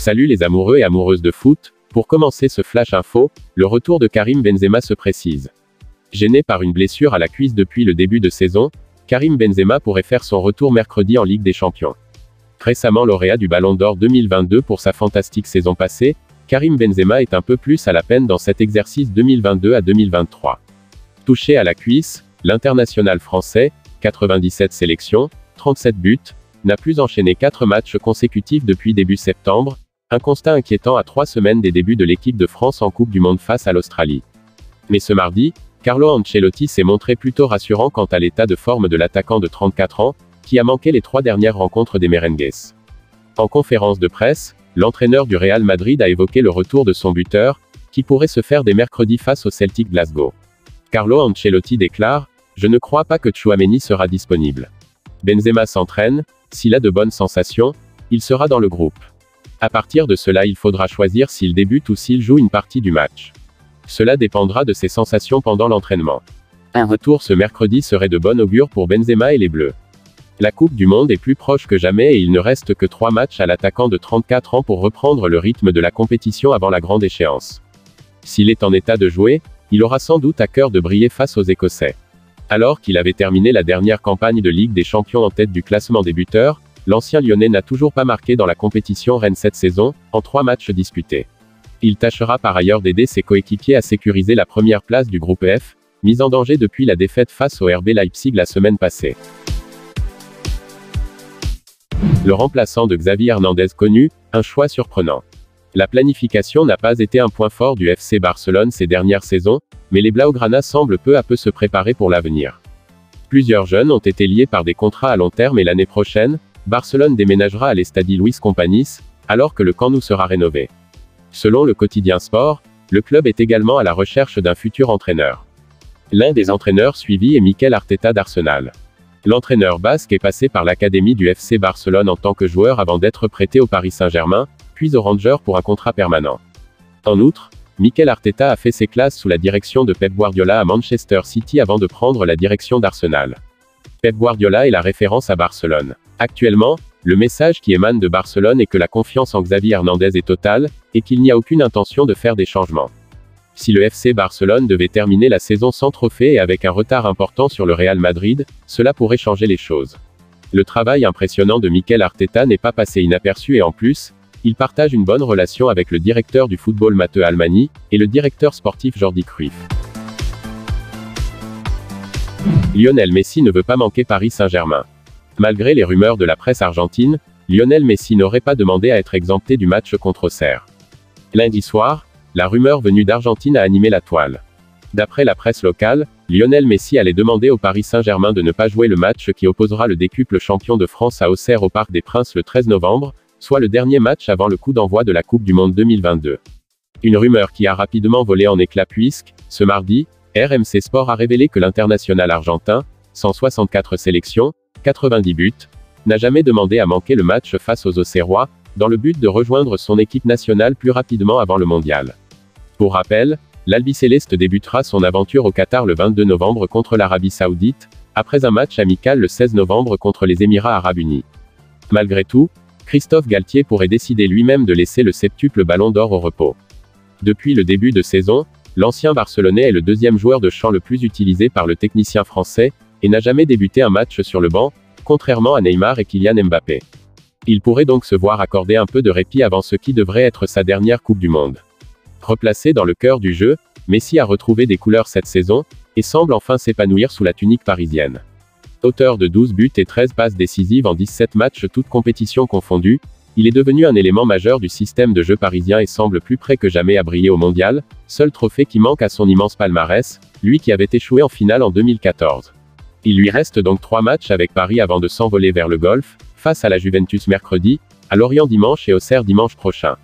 Salut les amoureux et amoureuses de foot, pour commencer ce flash info, le retour de Karim Benzema se précise. Gêné par une blessure à la cuisse depuis le début de saison, Karim Benzema pourrait faire son retour mercredi en Ligue des Champions. Récemment lauréat du Ballon d'Or 2022 pour sa fantastique saison passée, Karim Benzema est un peu plus à la peine dans cet exercice 2022 à 2023. Touché à la cuisse, l'international français, 97 sélections, 37 buts, n'a plus enchaîné 4 matchs consécutifs depuis début septembre, un constat inquiétant à 3 semaines des débuts de l'équipe de France en Coupe du Monde face à l'Australie. Mais ce mardi, Carlo Ancelotti s'est montré plutôt rassurant quant à l'état de forme de l'attaquant de 34 ans, qui a manqué les 3 dernières rencontres des Merengues. En conférence de presse, l'entraîneur du Real Madrid a évoqué le retour de son buteur, qui pourrait se faire dès mercredi face au Celtic Glasgow. Carlo Ancelotti déclare: « Je ne crois pas que Tchouaméni sera disponible. Benzema s'entraîne, s'il a de bonnes sensations, il sera dans le groupe. À partir de cela, il faudra choisir s'il débute ou s'il joue une partie du match. Cela dépendra de ses sensations pendant l'entraînement. Un retour ce mercredi serait de bon augure pour Benzema et les Bleus. La Coupe du Monde est plus proche que jamais et il ne reste que 3 matchs à l'attaquant de 34 ans pour reprendre le rythme de la compétition avant la grande échéance. S'il est en état de jouer, il aura sans doute à cœur de briller face aux Écossais. Alors qu'il avait terminé la dernière campagne de Ligue des Champions en tête du classement des buteurs, l'ancien Lyonnais n'a toujours pas marqué dans la compétition reine cette saison, en 3 matchs disputés. Il tâchera par ailleurs d'aider ses coéquipiers à sécuriser la première place du groupe F, mise en danger depuis la défaite face au RB Leipzig la semaine passée. Le remplaçant de Xavi Hernandez connu, un choix surprenant. La planification n'a pas été un point fort du FC Barcelone ces dernières saisons, mais les Blaugrana semblent peu à peu se préparer pour l'avenir. Plusieurs jeunes ont été liés par des contrats à long terme et l'année prochaine, Barcelone déménagera à l'Estadi Luis Companys, alors que le Camp Nou sera rénové. Selon le quotidien Sport, le club est également à la recherche d'un futur entraîneur. L'un des entraîneurs suivis est Mikel Arteta d'Arsenal. L'entraîneur basque est passé par l'académie du FC Barcelone en tant que joueur avant d'être prêté au Paris Saint-Germain, puis aux Rangers pour un contrat permanent. En outre, Mikel Arteta a fait ses classes sous la direction de Pep Guardiola à Manchester City avant de prendre la direction d'Arsenal. Pep Guardiola est la référence à Barcelone. Actuellement, le message qui émane de Barcelone est que la confiance en Xavi Hernandez est totale, et qu'il n'y a aucune intention de faire des changements. Si le FC Barcelone devait terminer la saison sans trophée et avec un retard important sur le Real Madrid, cela pourrait changer les choses. Le travail impressionnant de Mikel Arteta n'est pas passé inaperçu et en plus, il partage une bonne relation avec le directeur du football Matteo Almani, et le directeur sportif Jordi Cruyff. Lionel Messi ne veut pas manquer Paris Saint-Germain. Malgré les rumeurs de la presse argentine, Lionel Messi n'aurait pas demandé à être exempté du match contre Auxerre. Lundi soir, la rumeur venue d'Argentine a animé la toile. D'après la presse locale, Lionel Messi allait demander au Paris Saint-Germain de ne pas jouer le match qui opposera le décuple champion de France à Auxerre au Parc des Princes le 13 novembre, soit le dernier match avant le coup d'envoi de la Coupe du Monde 2022. Une rumeur qui a rapidement volé en éclats puisque, ce mardi, RMC Sport a révélé que l'international argentin, 164 sélections, 90 buts, n'a jamais demandé à manquer le match face aux Auxerrois, dans le but de rejoindre son équipe nationale plus rapidement avant le mondial. Pour rappel, l'Albicéleste débutera son aventure au Qatar le 22 novembre contre l'Arabie Saoudite, après un match amical le 16 novembre contre les Émirats Arabes Unis. Malgré tout, Christophe Galtier pourrait décider lui-même de laisser le septuple Ballon d'Or au repos. Depuis le début de saison, l'ancien Barcelonais est le deuxième joueur de champ le plus utilisé par le technicien français, et n'a jamais débuté un match sur le banc, contrairement à Neymar et Kylian Mbappé. Il pourrait donc se voir accorder un peu de répit avant ce qui devrait être sa dernière Coupe du Monde. Replacé dans le cœur du jeu, Messi a retrouvé des couleurs cette saison, et semble enfin s'épanouir sous la tunique parisienne. Auteur de 12 buts et 13 passes décisives en 17 matchs toutes compétitions confondues, il est devenu un élément majeur du système de jeu parisien et semble plus près que jamais à briller au mondial, seul trophée qui manque à son immense palmarès, lui qui avait échoué en finale en 2014. Il lui reste donc 3 matchs avec Paris avant de s'envoler vers le golf, face à la Juventus mercredi, à Lorient dimanche et Auxerre dimanche prochain.